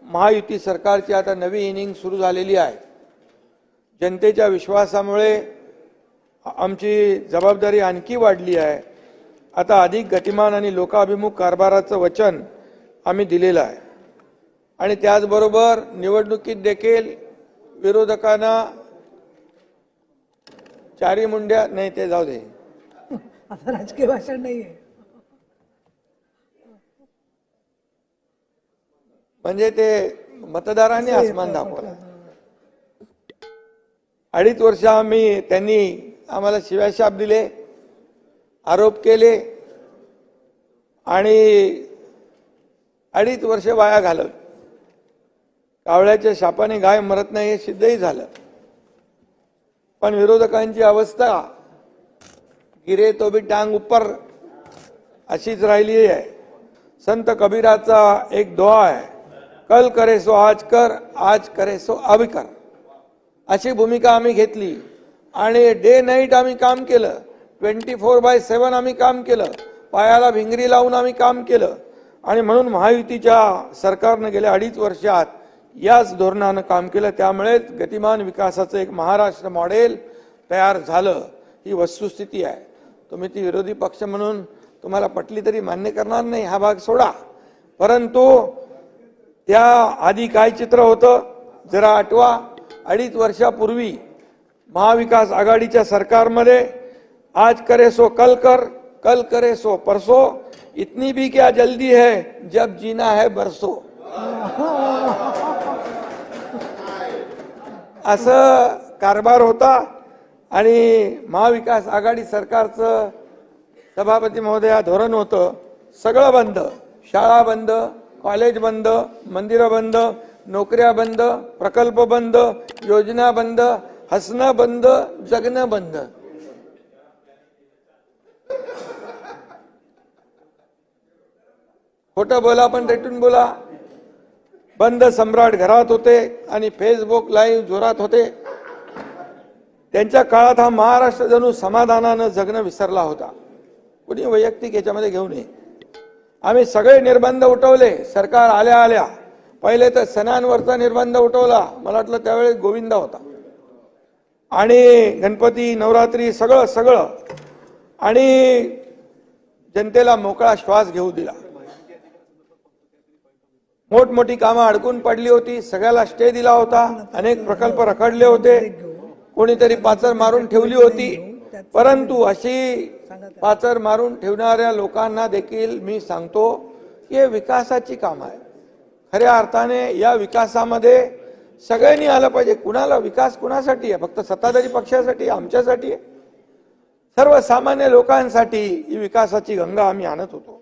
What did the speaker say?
महायुती सरकारची आता नवी इनिंग सुरू झालेली आहे। जनतेच्या विश्वासामुळे आमची जबाबदारी आणखी वाढली आहे। आता अधिक गतिमान आणि लोकाभिमुख कारभाराचं वचन आम्ही दिलेलं आहे आणि त्याचबरोबर निवडणुकीत देखील विरोधकांना चारी मुंड्या नाही ते जाऊ दे, आता राजकीय भाषण नाहीये, म्हणजे ते मतदारांनी आसमान दाखवला। 2.5 वर्ष त्यांनी आम्हाला शिव्याशाप दिले, आरोप केले आणि 2.5 वर्ष वाया घालवली। कावळ्याच्या शापाने गाय मरत नाही हे सिद्धही झालं। पण विरोधकांची अवस्था गिरे तो भी टांग ऊपर अशीच राहिली आहे। संत कबीराचा एक दोहा आहे, कल करे सो आज कर, आज करे सो अब कर। अशी भूमिका आम्ही घेतली आणि डे नाईट आम्ही काम केलं, 24/7 आम्ही काम केलं, पायाला भिंगरी लावून आम्ही काम केलं आणि म्हणून महायुतीच्या सरकारने गेल्या 2.5 वर्षात याच धोरणानं काम केलं। त्यामुळेच गतिमान विकासाचं एक महाराष्ट्र मॉडेल तयार झालं। ही वस्तुस्थिती आहे। तुम्ही ती विरोधी पक्ष म्हणून तुम्हाला पटली तरी मान्य करणार नाही, हा भाग सोडा, परंतु त्या आधी काय चित्र होतं जरा आठवा। 2.5 वर्षापूर्वी महाविकास आघाडीच्या सरकारमध्ये आज करे सो कल कर, कल करे सो परसो, इतनी भी क्या जल्दी है जब जीना है बरसो, असं कारभार होता। आणि महाविकास आघाडी सरकारचं सभापती महोदया धोरण होतं, सगळं बंद, शाळा बंद, कॉलेज बंद, मंदिरं बंद, नोकऱ्या बंद, प्रकल्प बंद, योजना बंद, हसणं बंद, जगणं बंद। खोटं बोला पण रेटून बोला। बंद सम्राट घरात होते आणि फेसबुक लाईव्ह जोरात होते। त्यांच्या काळात हा महाराष्ट्र जणू समाधानानं जगणं विसरला होता। कुणी वैयक्तिक याच्यामध्ये घेऊ नये। आम्ही सगळे निर्बंध उठवले सरकार आल्या आल्या। पहिले तर सणांवरचा निर्बंध उठवला, मला वाटलं त्यावेळेस गोविंदा होता, आणि गणपती नवरात्री सगळं सगळं, आणि जनतेला मोकळा श्वास घेऊ दिला। मोठमोठी कामं अडकून पडली होती, सगळ्याला स्टे दिला होता, अनेक प्रकल्प रखडले होते, कोणीतरी पाचर मारून ठेवली होती, परंतु अशी पाचर मारून ठेवणाऱ्या लोकांना देखील मी सांगतो की हे विकासाची काम आहे। खऱ्या अर्थाने या विकासामध्ये सगळ्यांनी आलं पाहिजे। कुणाला विकास कुणासाठी आहे? फक्त सत्ताधारी पक्षासाठी? आमच्यासाठी आहे? सर्वसामान्य लोकांसाठी ही विकासाची गंगा आम्ही आणत होतो।